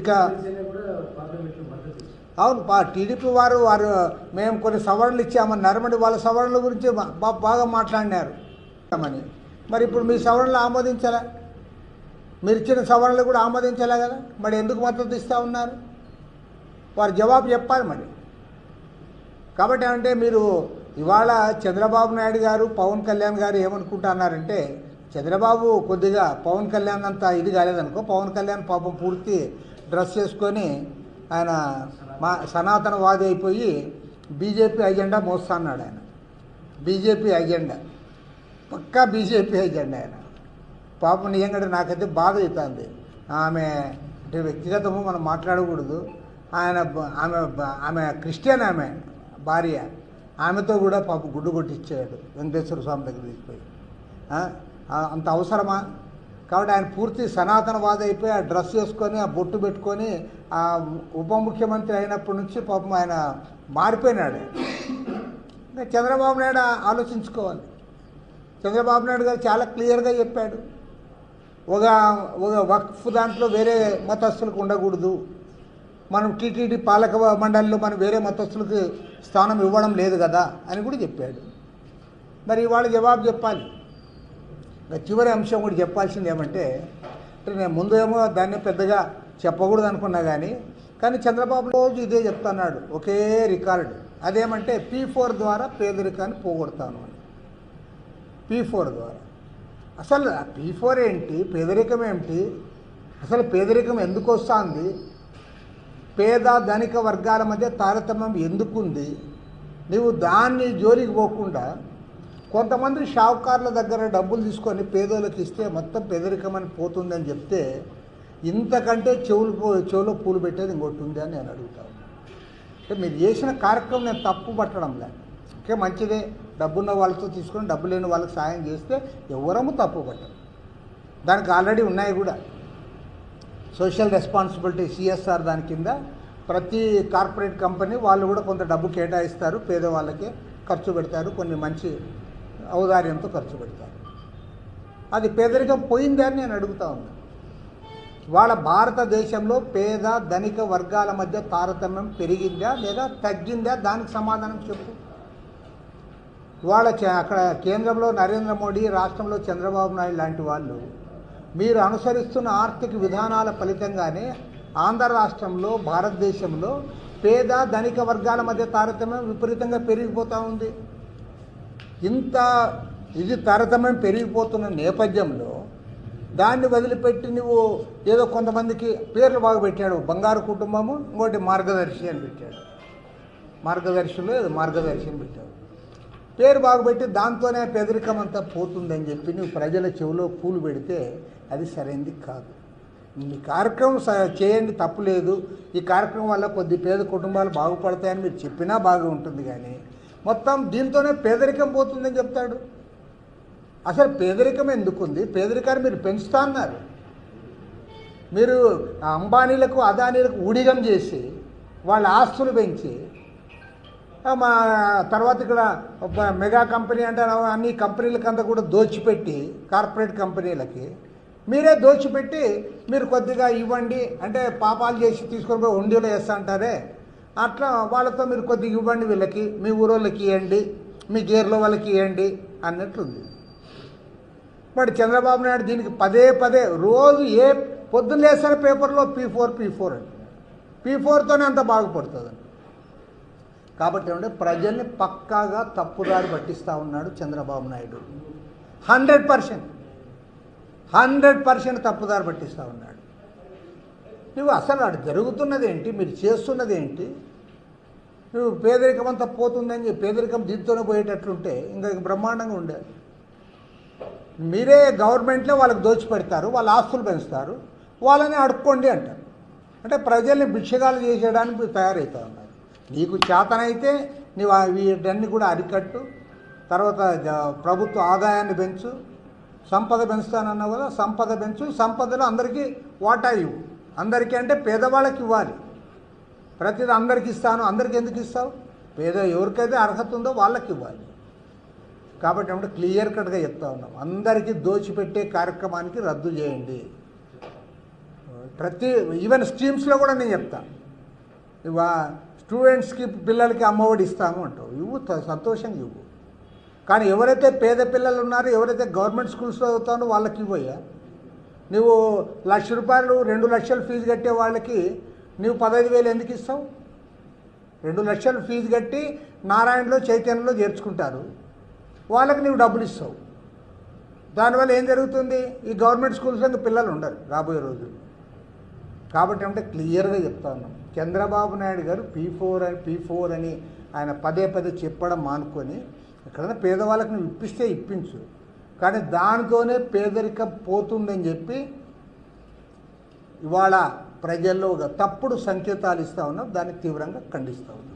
ఇక అవును టీడీపీ వారు మేము కొన్ని సవరణలు ఇచ్చామని నరమడి వాళ్ళ సవరణల గురించి బాగా మాట్లాడినారు మరి ఇప్పుడు మీ సవరణలు ఆమోదించాలా? మీరు ఇచ్చిన సవరణలు కూడా ఆమోదించాలా కదా? మరి ఎందుకు మద్దతు ఇస్తూ ఉన్నారు? వారు జవాబు చెప్పాలి మరి. కాబట్టి అంటే మీరు ఇవాళ చంద్రబాబు నాయుడు గారు పవన్ కళ్యాణ్ గారు ఏమనుకుంటున్నారంటే, చంద్రబాబు కొద్దిగా పవన్ కళ్యాణ్ అంతా ఇది కాలేదనుకో, పవన్ కళ్యాణ్ పాపం పూర్తి డ్రెస్ చేసుకొని ఆయన సనాతనవాది అయిపోయి బీజేపీ అజెండా మోస్తున్నాడు. ఆయన బీజేపీ అజెండా పక్కా బీజేపీ అజెండా. ఆయన పాపం నిజంగా నాకైతే బాధ అవుతుంది. ఆమె అంటే వ్యక్తిగతము మనం మాట్లాడకూడదు. ఆమె క్రిస్టియన్, ఆమె భార్య, ఆమెతో కూడా పాపం గుడ్డు కొట్టించాడు వెంకటేశ్వర స్వామి దగ్గర తీసుకుపోయి. అంత అవసరమా? కాబట్టి ఆయన పూర్తి సనాతనవాది అయిపోయి ఆ డ్రెస్ వేసుకొని ఆ బొట్టు పెట్టుకొని ఆ ఉప ముఖ్యమంత్రి అయినప్పటి నుంచి పాపం ఆయన మారిపోయినాడు. చంద్రబాబు నాయుడు ఆలోచించుకోవాలి. చంద్రబాబు నాయుడు గారు చాలా క్లియర్గా చెప్పాడు, ఒక వక్ఫ్ దాంట్లో వేరే మతస్థులకు ఉండకూడదు, మనం టీటీడీ పాలక మండలిలో మనం వేరే మతస్థులకు స్థానం ఇవ్వడం లేదు కదా అని కూడా చెప్పాడు. మరి ఇవాళ జవాబు చెప్పాలి. చివరి అంశం కూడా చెప్పాల్సింది ఏమంటే, నేను ముందు ఏమో దాన్ని పెద్దగా చెప్పకూడదు అనుకున్నా కానీ చంద్రబాబు రోజు ఇదే చెప్తున్నాడు, ఒకే రికార్డు. అదేమంటే P4 ద్వారా పేదరికాన్ని పోగొడతాను అని. P4 ద్వారా అసలు P4 ఏంటి? పేదరికం ఏమిటి? అసలు పేదరికం ఎందుకు వస్తుంది? పేద ధనిక వర్గాల మధ్య తారతమ్యం ఎందుకుంది? నువ్వు దాన్ని జోలికి పోకుండా కొంతమంది షావుకారుల దగ్గర డబ్బులు తీసుకొని పేదోళ్ళకి ఇస్తే మొత్తం పేదరికం అని పోతుందని చెప్తే, ఇంతకంటే చెవులో పూలు పెట్టేది ఇంకోటి ఉంది అని నేను అడుగుతాను. అంటే మీరు చేసిన కార్యక్రమం నేను తప్పు పట్టడం లేదు. ఓకే, మంచిదే, డబ్బున్న వాళ్ళతో తీసుకొని డబ్బు లేని వాళ్ళకి సాయం చేస్తే ఎవరము తప్పు పట్టరు. దానికి ఆల్రెడీ ఉన్నాయి కూడా సోషల్ రెస్పాన్సిబిలిటీ CSR దాని కింద ప్రతి కార్పొరేట్ కంపెనీ వాళ్ళు కూడా కొంత డబ్బు కేటాయిస్తారు, పేదవాళ్ళకే ఖర్చు పెడతారు, కొన్ని మంచి ఔదార్యంతో ఖర్చు పెడతారు. అది పేదరికం పోయిందా అని నేను అడుగుతా ఉన్నాను. వాళ్ళ భారతదేశంలో పేద ధనిక వర్గాల మధ్య తారతమ్యం పెరిగిందా లేదా తగ్గిందా? దానికి సమాధానం చెప్పు. వాళ్ళ అక్కడ కేంద్రంలో నరేంద్ర మోడీ, రాష్ట్రంలో చంద్రబాబు నాయుడు లాంటి వాళ్ళు మీరు అనుసరిస్తున్న ఆర్థిక విధానాల ఫలితంగానే ఆంధ్ర రాష్ట్రంలో భారతదేశంలో పేద ధనిక వర్గాల మధ్య తారతమ్యం విపరీతంగా పెరిగిపోతూ ఉంది. ఇది తారతమ్యం పెరిగిపోతున్న నేపథ్యంలో దాన్ని వదిలిపెట్టి నువ్వు ఏదో కొంతమందికి పేర్లు బాగా పెట్టాడు. బంగారు కుటుంబము, ఇంకోటి మార్గదర్శి అని పెట్టాడు. మార్గదర్శిలో ఏదో మార్గదర్శి అని పెట్టాడు. పేరు బాగుపెట్టి దాంతోనే పేదరికం అంతా పోతుందని చెప్పి నువ్వు ప్రజల చెవిలో పూలు పెడితే అది సరైనది కాదు. ఈ కార్యక్రమం చేయండి, తప్పులేదు. ఈ కార్యక్రమం వల్ల కొద్ది పేద కుటుంబాలు బాగుపడతాయని మీరు చెప్పినా బాగా ఉంటుంది, కానీ మొత్తం దీంతోనే పేదరికం పోతుందని చెప్తాడు. అసలు పేదరికం ఎందుకుంది? పేదరికాన్ని మీరు పెంచుతా అన్నారు. మీరు అంబానీలకు అదానీలకు ఊడిగం చేసి వాళ్ళ ఆస్తులు పెంచి మా తర్వాత ఇక్కడ మెగా కంపెనీ అంటే అన్ని కంపెనీలకంతా కూడా దోచిపెట్టి కార్పొరేట్ కంపెనీలకి మీరే దోచిపెట్టి మీరు కొద్దిగా ఇవ్వండి అంటే పాపాలు చేసి తీసుకొని పోయి ఉండిలో వేస్తా అంటారే, అట్లా వాళ్ళతో మీరు కొద్దిగా ఇవ్వండి, వీళ్ళకి మీ ఊరోళ్ళకి ఇవ్వండి, మీ గేర్లో వాళ్ళకి ఇవ్వండి అన్నట్లుంది. బట్ చంద్రబాబు నాయుడు దీనికి పదే రోజు పొద్దున్న లేసిన పేపర్లో P4 అంటే P4తోనే అంత బాగుపడుతుంది. కాబట్టి అంటే ప్రజల్ని పక్కాగా తప్పుదారి పట్టిస్తూ ఉన్నాడు చంద్రబాబు నాయుడు. 100% తప్పుదారి పట్టిస్తూ ఉన్నాడు. నువ్వు అసలు అటు జరుగుతున్నది ఏంటి? మీరు చేస్తున్నది ఏంటి? నువ్వు పేదరికం అంతా పోతుందని చెప్పి పేదరికం దీంతోనే పోయేటట్లుంటే ఇంకా బ్రహ్మాండంగా ఉండేది. మీరే గవర్నమెంట్లో వాళ్ళకి దోచిపెడతారు, వాళ్ళ ఆస్తులు పెంచుతారు, వాళ్ళని అడుక్కోండి అంటారు. అంటే ప్రజల్ని భిక్షగాలు చేసేయడానికి మీరు తయారవుతూ ఉన్నారు. నీకు చేతనైతే నీవు వీటన్ని కూడా అరికట్టు, తర్వాత ప్రభుత్వ ఆదాయాన్ని పెంచు, సంపద పెంచుతానన్నావు కదా, సంపద పెంచు, సంపదలో అందరికీ వాటా ఇవ్వు. అందరికీ అంటే పేదవాళ్ళకి ఇవ్వాలి. ప్రతిదీ అందరికి ఇస్తాను, అందరికి ఎందుకు ఇస్తావు? ఎవరికైతే అర్హత ఉందో వాళ్ళకి ఇవ్వాలి. కాబట్టి అంటే క్లియర్ కట్గా చెప్తా ఉన్నాం, అందరికీ దోచిపెట్టే కార్యక్రమానికి రద్దు చేయండి. ప్రతి ఈవెన్ స్కీమ్స్లో కూడా నేను చెప్తా, ఇవా స్టూడెంట్స్కి పిల్లలకి అమ్మఒడి ఇస్తాము అంటావు, ఇవ్వు సంతోషంగా ఇవ్వు. కానీ ఎవరైతే పేద పిల్లలు ఉన్నారో, ఎవరైతే గవర్నమెంట్ స్కూల్స్లో చదువుతానో వాళ్ళకి ఇవ్వయ్యా. నువ్వు ₹1,00,000 2 లక్షలు ఫీజు కట్టే వాళ్ళకి నువ్వు 15,000 ఎందుకు ఇస్తావు? 2 లక్షలు ఫీజు కట్టి నారాయణలో చైతన్యలో చేర్చుకుంటారు, వాళ్ళకి నువ్వు డబ్బులు ఇస్తావు. దానివల్ల ఏం జరుగుతుంది? ఈ గవర్నమెంట్ స్కూల్స్లో ఇంకా పిల్లలు ఉండరు రాబోయే రోజులు. కాబట్టి అంటే క్లియర్గా చెప్తా ఉన్నాం, చంద్రబాబు నాయుడు గారు P4 అని ఆయన పదే చెప్పడం మానుకొని ఎక్కడైనా పేదవాళ్ళకి నువ్వు ఇప్పిస్తే ఇప్పించు, కానీ దానితోనే పేదరికం పోతుందని చెప్పి ఇవాళ ప్రజల్లో ఒక తప్పుడు సంకేతాలు ఇస్తూ ఉన్నాం. దాన్ని తీవ్రంగా ఖండిస్తూ ఉన్నాం.